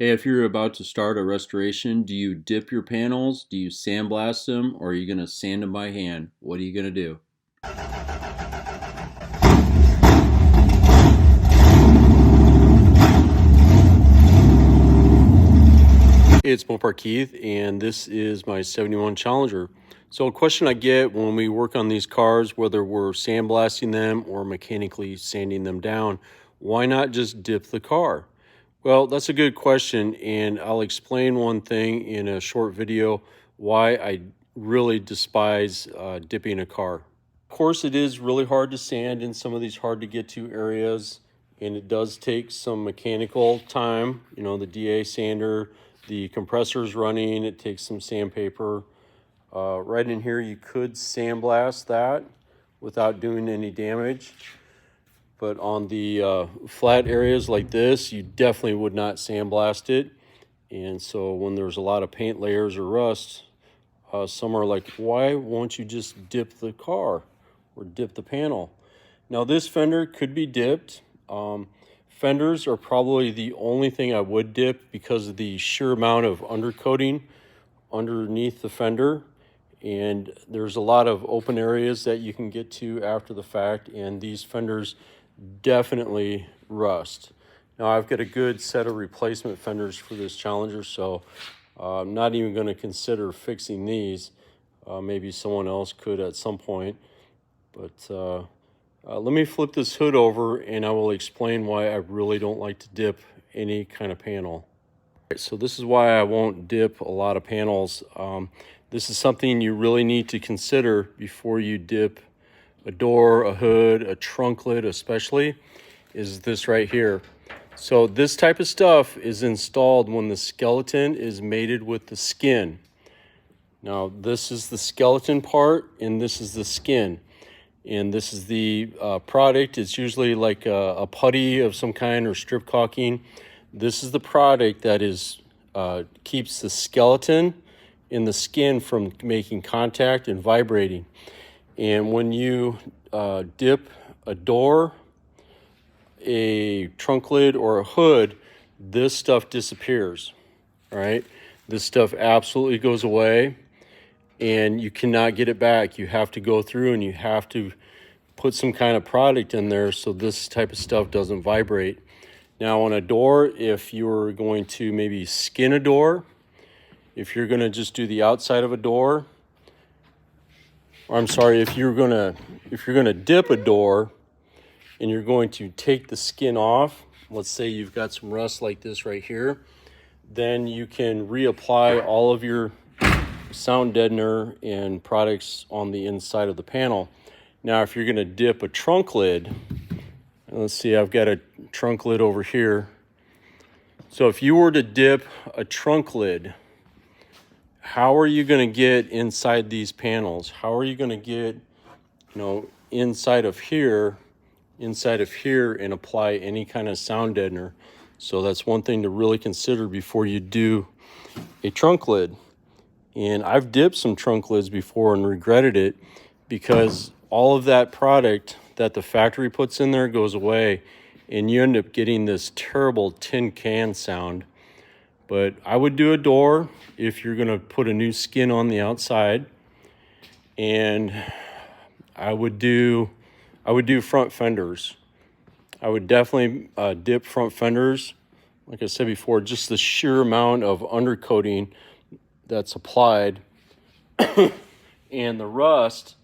Hey, if you're about to start a restoration, do you dip your panels? Do you sandblast them? Or are you going to sand them by hand? What are you going to do? It's Moparkeith, and this is my 71 Challenger. So a question I get when we work on these cars, whether we're sandblasting them or mechanically sanding them down, why not just dip the car? Well, that's a good question, and I'll explain one thing in a short video why I really despise dipping a car. Of course, it is really hard to sand in some of these hard to get to areas, and it does take some mechanical time. You know, the DA sander, the compressor's running, it takes some sandpaper. Right in here, you could sandblast that without doing any damage. But on the flat areas like this, you definitely would not sandblast it. And so when there's a lot of paint layers or rust, some are like, why won't you just dip the car or dip the panel? Now this fender could be dipped. Fenders are probably the only thing I would dip because of the sheer amount of undercoating underneath the fender. And there's a lot of open areas that you can get to after the fact, and these fenders definitely rust. Now I've got a good set of replacement fenders for this Challenger, so I'm not even going to consider fixing these. Maybe someone else could at some point, but let me flip this hood over and I will explain why I really don't like to dip any kind of panel. So this is why I won't dip a lot of panels. This is something you really need to consider before you dip a door, a hood, a trunk lid especially, is this right here. So this type of stuff is installed when the skeleton is mated with the skin. Now this is the skeleton part and this is the skin. And this is the product. It's usually like a putty of some kind or strip caulking. This is the product that is keeps the skeleton in the skin from making contact and vibrating. And when you dip a door, a trunk lid, or a hood, this stuff disappears. All right, this stuff absolutely goes away, and you cannot get it back. You have to go through and you have to put some kind of product in there so this type of stuff doesn't vibrate. Now on a door, if you're going to maybe skin a door, if you're going to just do the outside of a door, or I'm sorry, if you're going to dip a door and you're going to take the skin off, let's say you've got some rust like this right here, then you can reapply all of your sound deadener and products on the inside of the panel. Now if you're going to dip a trunk lid, let's see, I've got a trunk lid over here. So if you were to dip a trunk lid, how are you going to get inside these panels? How are you going to get, inside of here and apply any kind of sound deadener? So that's one thing to really consider before you do a trunk lid. And I've dipped some trunk lids before and regretted it because all of that product that the factory puts in there goes away and you end up getting this terrible tin can sound. But I would do a door if you're going to put a new skin on the outside, and I would do front fenders. I would definitely dip front fenders. Like I said before, just the sheer amount of undercoating that's applied and the rust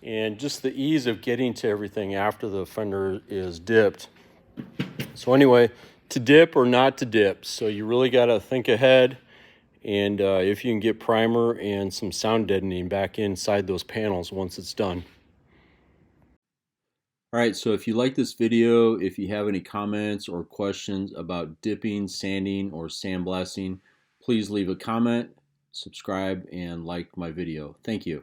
and just the ease of getting to everything after the fender is dipped. So anyway, to dip or not to dip. So you really got to think ahead, and if you can get primer and some sound deadening back inside those panels once it's done. All right, so if you like this video, if you have any comments or questions about dipping, sanding, or sandblasting, please leave a comment, subscribe, and like my video. Thank you.